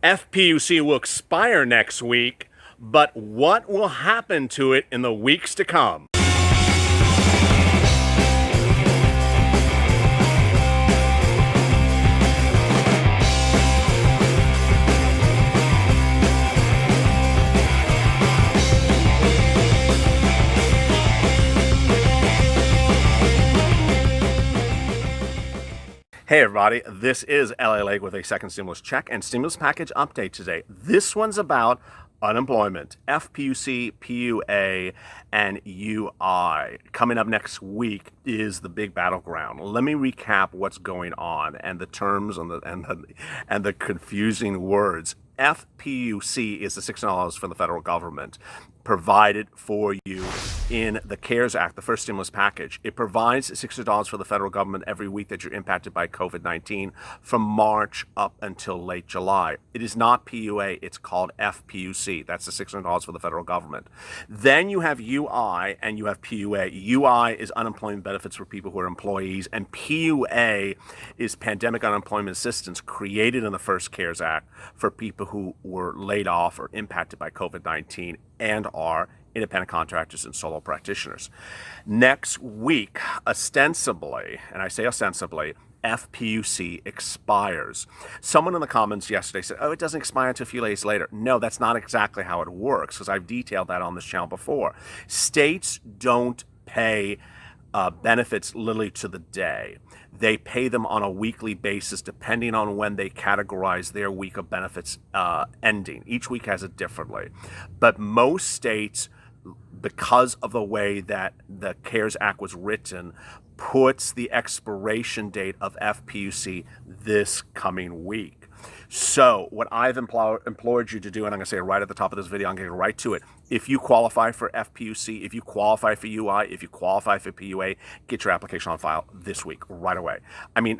FPUC will expire next week, but what will happen to it in the weeks to come? Hey everybody, this is LALATE with a second stimulus check and stimulus package update today. This one's about unemployment, FPUC, PUA, and UI. Coming up next week is the big battleground. Let me recap what's going on and the terms and the confusing words. FPUC is the $600 from the federal government provided for you in the CARES Act, the first stimulus package. It provides $600 for the federal government every week that you're impacted by COVID-19 from March up until late July. It is not PUA, it's called FPUC. That's the $600 for the federal government. Then you have UI and you have PUA. UI is unemployment benefits for people who are employees, and PUA is pandemic unemployment assistance created in the first CARES Act for people who were laid off or impacted by COVID-19 and are independent contractors and solo practitioners. Next week, ostensibly, and I say ostensibly, FPUC expires. Someone in the comments yesterday said, oh, it doesn't expire until a few days later. No, that's not exactly how it works, because I've detailed that on this channel before. States don't pay benefits literally to the day. They pay them on a weekly basis depending on when they categorize their week of benefits ending. Each week has it differently. But most states, because of the way that the CARES Act was written, puts the expiration date of FPUC this coming week. So what I've implored you to do, and I'm going to say it right at the top of this video, I'm going to get right to it. If you qualify for FPUC, if you qualify for UI, if you qualify for PUA, get your application on file this week, right away. I mean,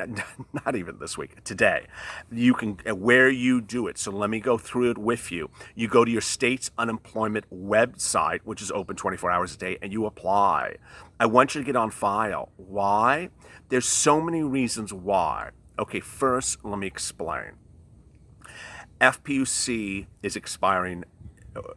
not even this week, today. You can, where you do it. So let me go through it with you. You go to your state's unemployment website, which is open 24 hours a day, and you apply. I want you to get on file. Why? There's so many reasons why. Okay, first, let me explain. FPUC is expiring,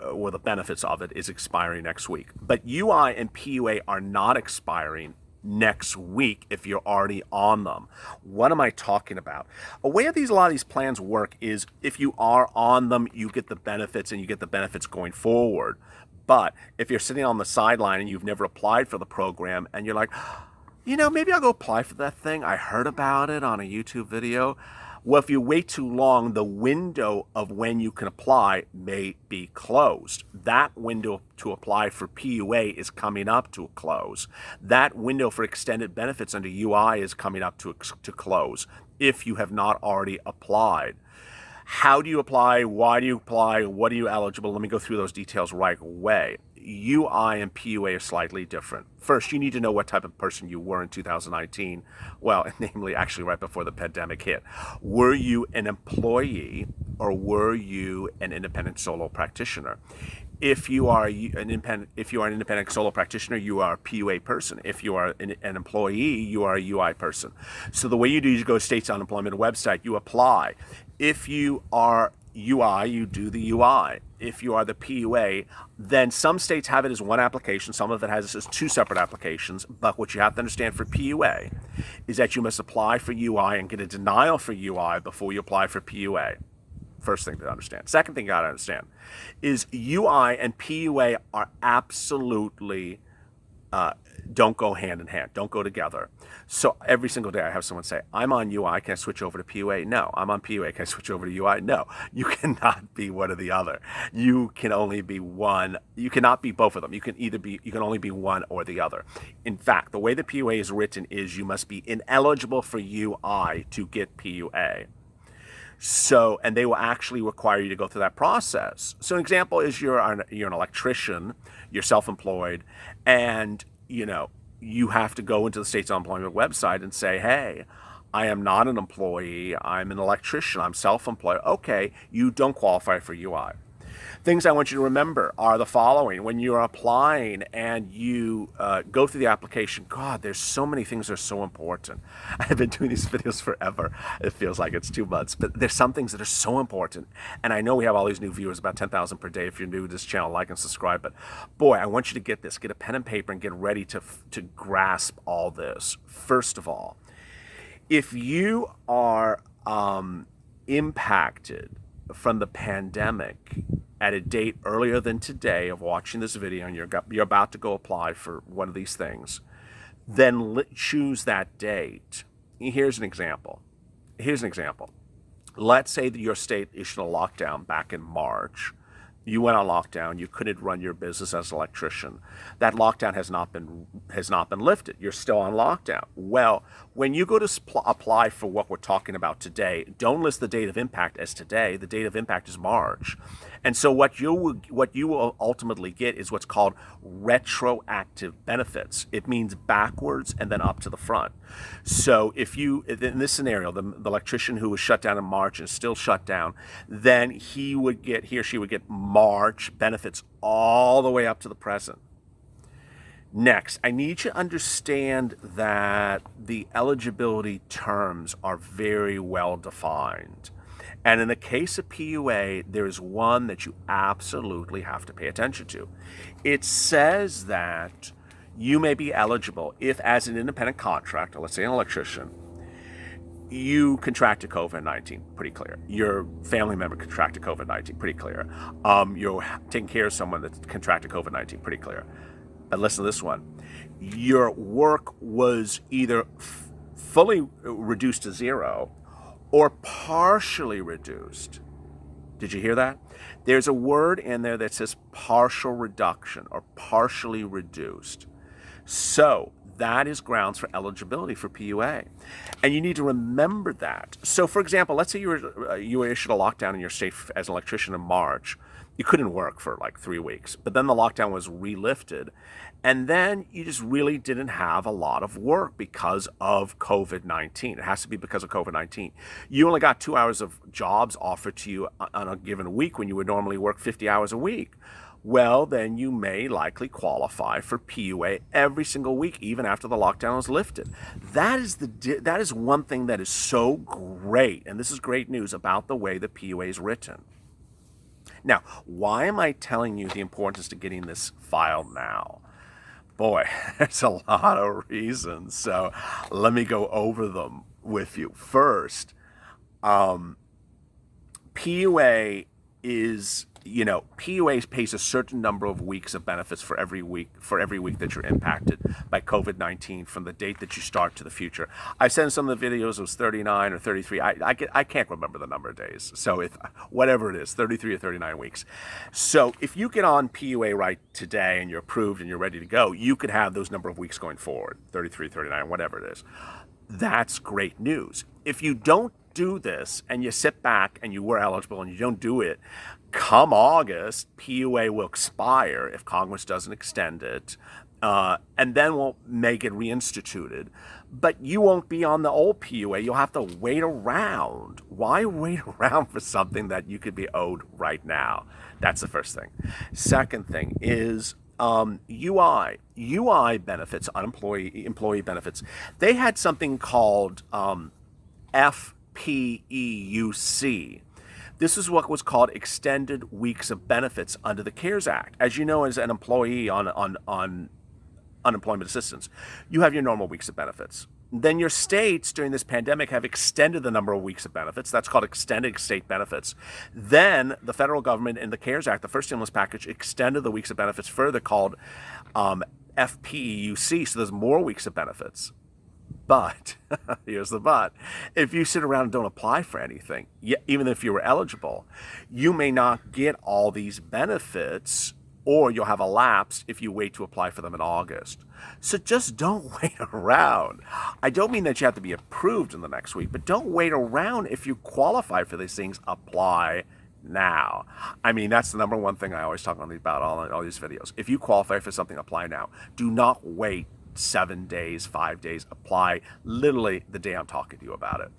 or the benefits of it is expiring next week. But UI and PUA are not expiring next week if you're already on them. What am I talking about? A way a lot of these plans work is if you are on them, you get the benefits and you get the benefits going forward. But if you're sitting on the sideline and you've never applied for the program and you're like, you know, maybe I'll go apply for that thing. I heard about it on a YouTube video. Well, if you wait too long, the window of when you can apply may be closed. That window to apply for PUA is coming up to a close. That window for extended benefits under UI is coming up to close if you have not already applied. How do you apply? Why do you apply? What are you eligible? Let me go through those details right away. UI and PUA are slightly different. First, you need to know what type of person you were in 2019. Well, namely, actually right before the pandemic hit. Were you an employee or were you an independent solo practitioner? If you are an independent solo practitioner, you are a PUA person. If you are an employee, you are a UI person. So the way you do is you go to state's unemployment website, you apply. If you are UI, you do the UI. If you are the PUA, then some states have it as one application, some of it has it as two separate applications, but what you have to understand for PUA is that you must apply for UI and get a denial for UI before you apply for PUA. First thing to understand. Second thing you got to understand is UI and PUA are absolutely don't go hand in hand, don't go together. So every single day I have someone say, I'm on UI, can I switch over to PUA? No. I'm on PUA, can I switch over to UI? No. You cannot be one or the other. You can only be one. You cannot be both of them. You can only be one or the other. In fact, the way the PUA is written is you must be ineligible for UI to get PUA. So, and they will actually require you to go through that process. So an example is you're an electrician, you're self-employed, and you have to go into the state's unemployment website and say, hey, I am not an employee, I'm an electrician, I'm self-employed. Okay, you don't qualify for UI. Things I want you to remember are the following. When you're applying and you go through the application, God, there's so many things that are so important. I've been doing these videos forever. It feels like it's 2 months, but there's some things that are so important. And I know we have all these new viewers, about 10,000 per day. If you're new to this channel, like and subscribe. But boy, I want you to get this. Get a pen and paper and get ready to grasp all this. First of all, if you are impacted from the pandemic at a date earlier than today of watching this video, and you're about to go apply for one of these things, then choose that date. Here's an example. Let's say that your state issued a lockdown back in March. You went on lockdown. You couldn't run your business as an electrician. That lockdown has not been lifted. You're still on lockdown. Well, when you go to apply for what we're talking about today, don't list the date of impact as today. The date of impact is March. And so what you will ultimately get is what's called retroactive benefits. It means backwards and then up to the front. So if you, in this scenario, the electrician who was shut down in March and is still shut down, then he or she would get March benefits all the way up to the present. Next, I need you to understand that the eligibility terms are very well defined. And in the case of PUA, there's one that you absolutely have to pay attention to. It says that you may be eligible if, as an independent contractor, let's say an electrician, you contracted COVID-19, pretty clear. Your family member contracted COVID-19, pretty clear. You're taking care of someone that contracted COVID-19, pretty clear. But listen to this one. Your work was either fully reduced to zero or partially reduced. Did you hear that? There's a word in there that says partial reduction or partially reduced. So that is grounds for eligibility for PUA. And you need to remember that. So for example, let's say you were issued a lockdown in your state as an electrician in March. You couldn't work for like 3 weeks, but then the lockdown was relifted. And then you just really didn't have a lot of work because of COVID-19. It has to be because of COVID-19. You only got 2 hours of jobs offered to you on a given week when you would normally work 50 hours a week. Well, then you may likely qualify for PUA every single week, even after the lockdown is lifted. That is one thing that is so great, and this is great news about the way the PUA is written. Now, why am I telling you the importance to getting this filed now? Boy, there's a lot of reasons, so let me go over them with you. First, PUA is, PUA pays a certain number of weeks of benefits for every week that you're impacted by COVID-19 from the date that you start to the future. I said in some of the videos it was 39 or 33. I can't remember the number of days. So if whatever it is, 33 or 39 weeks. So if you get on PUA right today and you're approved and you're ready to go, you could have those number of weeks going forward, 33, 39, whatever it is. That's great news. If you don't do this and you sit back and you were eligible and you don't do it, come August, PUA will expire if Congress doesn't extend it, and then we'll make it reinstituted. But you won't be on the old PUA. You'll have to wait around. Why wait around for something that you could be owed right now? That's the first thing. Second thing is UI benefits, employee benefits. They had something called FPUC. This is what was called extended weeks of benefits under the CARES Act. As you know, as an employee on unemployment assistance, you have your normal weeks of benefits. Then your states during this pandemic have extended the number of weeks of benefits. That's called extended state benefits. Then the federal government in the CARES Act, the first stimulus package, extended the weeks of benefits further, called FPUC. So there's more weeks of benefits. But, here's the but, if you sit around and don't apply for anything, even if you were eligible, you may not get all these benefits, or you'll have a lapse if you wait to apply for them in August. So just don't wait around. I don't mean that you have to be approved in the next week, but don't wait around. If you qualify for these things, apply now. I mean, that's the number one thing I always talk about all these videos. If you qualify for something, apply now. Do not wait 7 days, 5 days, apply literally the day I'm talking to you about it.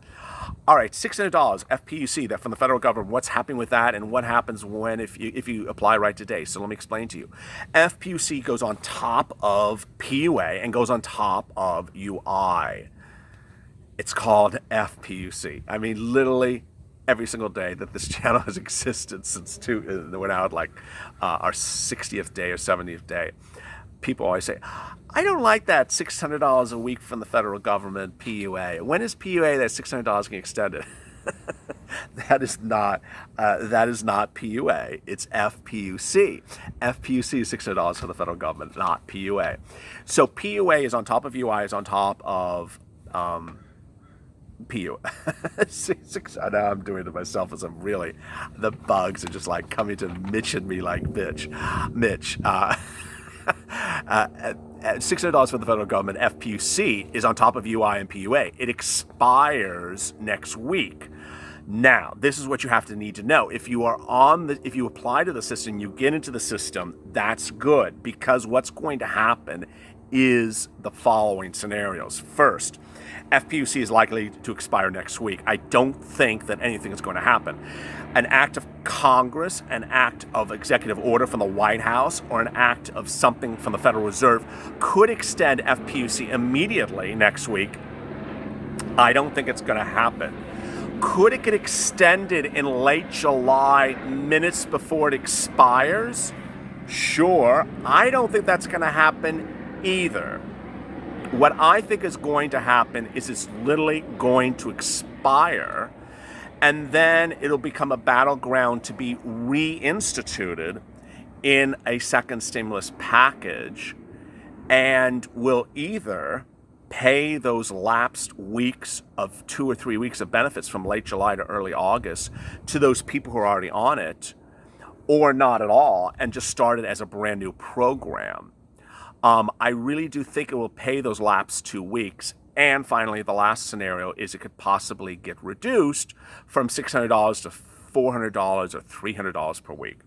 All right, $600 FPUC, that from the federal government. What's happening with that, and what happens when if you apply right today? So let me explain to you. FPUC goes on top of PUA and goes on top of UI. It's called FPUC. I mean, literally every single day that this channel has existed since we're now at like our 60th day or 70th day, people always say, I don't like that $600 a week from the federal government PUA. When is PUA that $600 getting extended? That is not PUA. It's FPUC. FPUC is $600 for the federal government, not PUA. So PUA is on top of UI, is on top of PUA. I know I'm doing it myself as I'm really, the bugs are just like coming to Mitch and me like, Mitch. $600 for the federal government. FPUC is on top of UI and PUA. It expires next week. Now, this is what you have to need to know. If you apply to the system, you get into the system, that's good, because what's going to happen is the following scenarios. First, FPUC is likely to expire next week. I don't think that anything is going to happen. An act of Congress, an act of executive order from the White House, or an act of something from the Federal Reserve could extend FPUC immediately next week. I don't think it's going to happen. Could it get extended in late July, minutes before it expires? Sure. I don't think that's going to happen either. What I think is going to happen is it's literally going to expire, and then it'll become a battleground to be reinstituted in a second stimulus package, and will either pay those lapsed weeks of 2 or 3 weeks of benefits from late July to early August to those people who are already on it, or not at all, and just start it as a brand new program. I really do think it will pay those lapsed 2 weeks. And finally, the last scenario is it could possibly get reduced from $600 to $400 or $300 per week.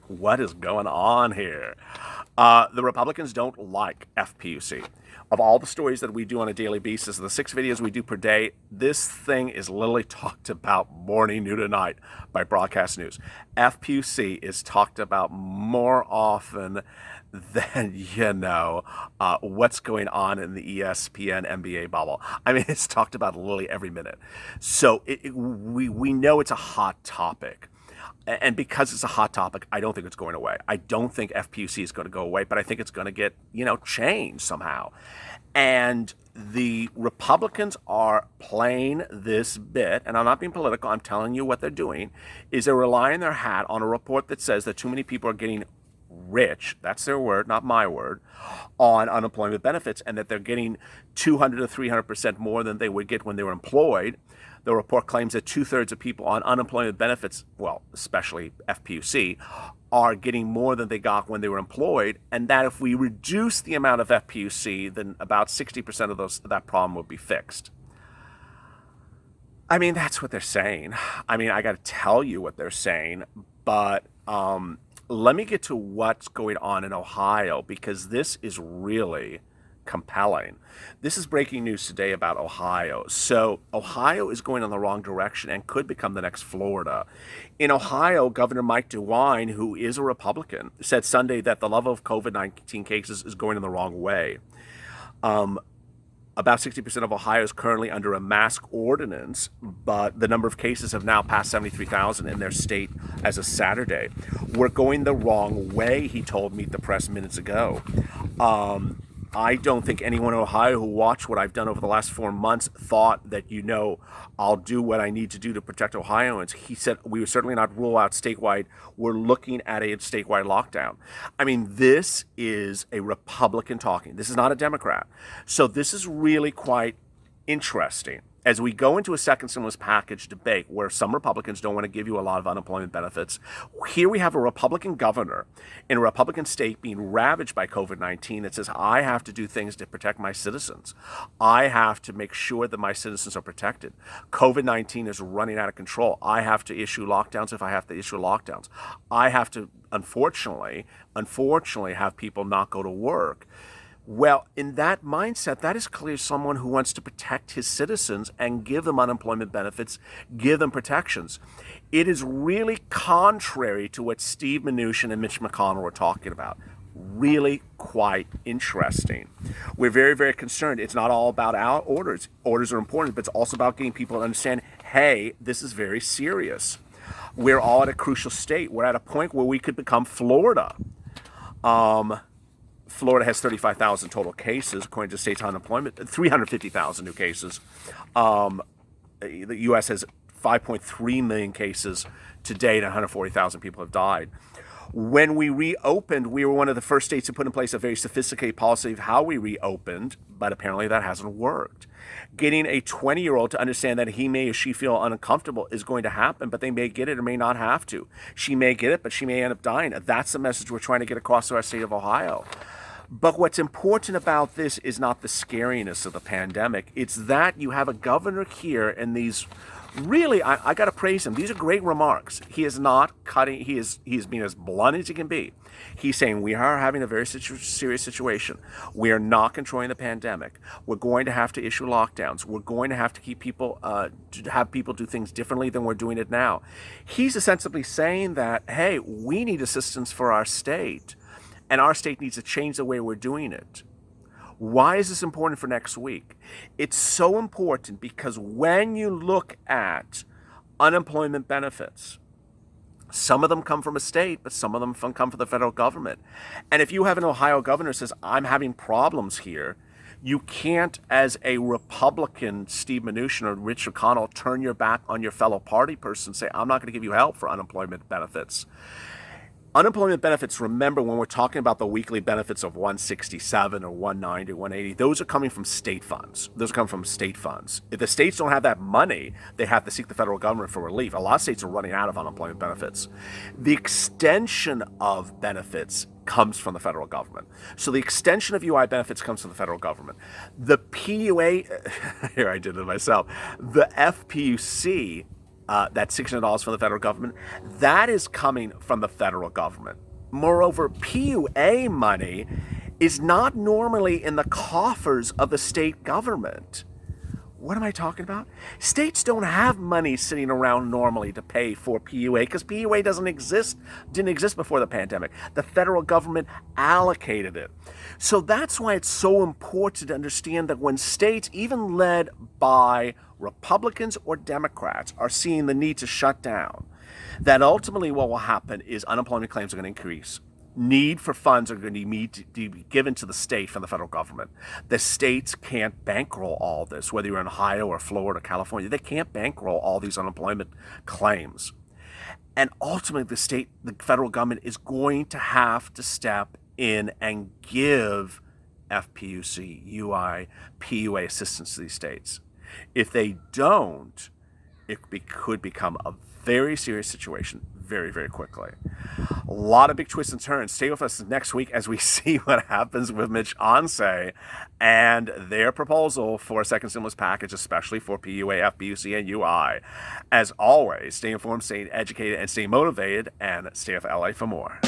What is going on here? The Republicans don't like FPUC. Of all the stories that we do on a daily basis, the 6 videos we do per day, this thing is literally talked about morning, noon, and night by broadcast news. FPUC is talked about more often than, what's going on in the ESPN NBA bubble. I mean, it's talked about literally every minute. So we know it's a hot topic. And because it's a hot topic, I don't think it's going away. I don't think FPUC is going to go away, but I think it's going to get, changed somehow. And the Republicans are playing this bit, and I'm not being political, I'm telling you what they're doing, is they're relying their hat on a report that says that too many people are getting rich, that's their word, not my word, on unemployment benefits, and that they're getting 200 to 300% more than they would get when they were employed. The report claims that 2/3 of people on unemployment benefits, well, especially FPUC, are getting more than they got when they were employed, and that if we reduce the amount of FPUC, then about 60% of that problem would be fixed. I mean, that's what they're saying. I mean, I got to tell you what they're saying, but let me get to what's going on in Ohio, because this is really compelling. This is breaking news today about Ohio. So Ohio is going in the wrong direction and could become the next Florida. In Ohio, Governor Mike DeWine, who is a Republican, said Sunday that the level of COVID-19 cases is going in the wrong way. About 60% of Ohio is currently under a mask ordinance, but the number of cases have now passed 73,000 in their state as of Saturday. We're going the wrong way, he told Meet the Press minutes ago. I don't think anyone in Ohio who watched what I've done over the last 4 months thought that, I'll do what I need to do to protect Ohioans. He said, we would certainly not rule out statewide. We're looking at a statewide lockdown. I mean, this is a Republican talking. This is not a Democrat. So this is really quite interesting. As we go into a second stimulus package debate where some Republicans don't want to give you a lot of unemployment benefits, here we have a Republican governor in a Republican state being ravaged by COVID-19 that says, I have to do things to protect my citizens. I have to make sure that my citizens are protected. COVID-19 is running out of control. I have to issue lockdowns if I have to issue lockdowns. I have to, unfortunately, have people not go to work. Well, in that mindset, that is clearly someone who wants to protect his citizens and give them unemployment benefits, give them protections. It is really contrary to what Steve Mnuchin and Mitch McConnell were talking about. Really quite interesting. We're very, very concerned. It's not all about our orders. Orders are important, but it's also about getting people to understand, hey, this is very serious. We're all at a crucial state. We're at a point where we could become Florida. Florida has 35,000 total cases, according to state's unemployment, 350,000 new cases. The U.S. has 5.3 million cases to date, and 140,000 people have died. When we reopened, we were one of the first states to put in place a very sophisticated policy of how we reopened, but apparently that hasn't worked. Getting a 20-year-old to understand that he may or she feel uncomfortable is going to happen, but they may get it or may not have to. She may get it, but she may end up dying. That's the message we're trying to get across to our state of Ohio. But what's important about this is not the scariness of the pandemic. It's that you have a governor here, and these really, I got to praise him. These are great remarks. He is not cutting. He is being as blunt as he can be. He's saying we are having a very serious situation. We are not controlling the pandemic. We're going to have to issue lockdowns. We're going to have to keep people, to have people do things differently than we're doing it now. He's ostensibly saying that, hey, we need assistance for our state, and our state needs to change the way we're doing it. Why is this important for next week? It's so important because when you look at unemployment benefits, some of them come from a state, but some of them come from the federal government. And if you have an Ohio governor who says, I'm having problems here, you can't, as a Republican, Steve Mnuchin or Rich McConnell, turn your back on your fellow party person and say, I'm not going to give you help for unemployment benefits. Unemployment benefits, remember, when we're talking about the weekly benefits of 167 or 190 or 180, those are coming from state funds. Those come from state funds. If the states don't have that money, they have to seek the federal government for relief. A lot of states are running out of unemployment benefits. The extension of benefits comes from the federal government. So the extension of UI benefits comes from the federal government. The PUA, here I did it myself, the FPUC, that's $600 from the federal government, that is coming from the federal government. Moreover, PUA money is not normally in the coffers of the state government. What am I talking about? States don't have money sitting around normally to pay for PUA because PUA didn't exist before the pandemic. The federal government allocated it. So that's why it's so important to understand that when states, even led by Republicans or Democrats, are seeing the need to shut down, that ultimately what will happen is unemployment claims are going to increase. Need for funds are going to be given to the state from the federal government. The states can't bankroll all this, whether you're in Ohio or Florida or California. They can't bankroll all these unemployment claims. And ultimately, the federal government is going to have to step in and give FPUC, UI, PUA assistance to these states. If they don't, it could become a very serious situation very, very quickly. A lot of big twists and turns. Stay with us next week as we see what happens with Mitch Onse and their proposal for a second stimulus package, especially for PUA, FPUC, and UI. As always, stay informed, stay educated, and stay motivated, and stay with LA for more.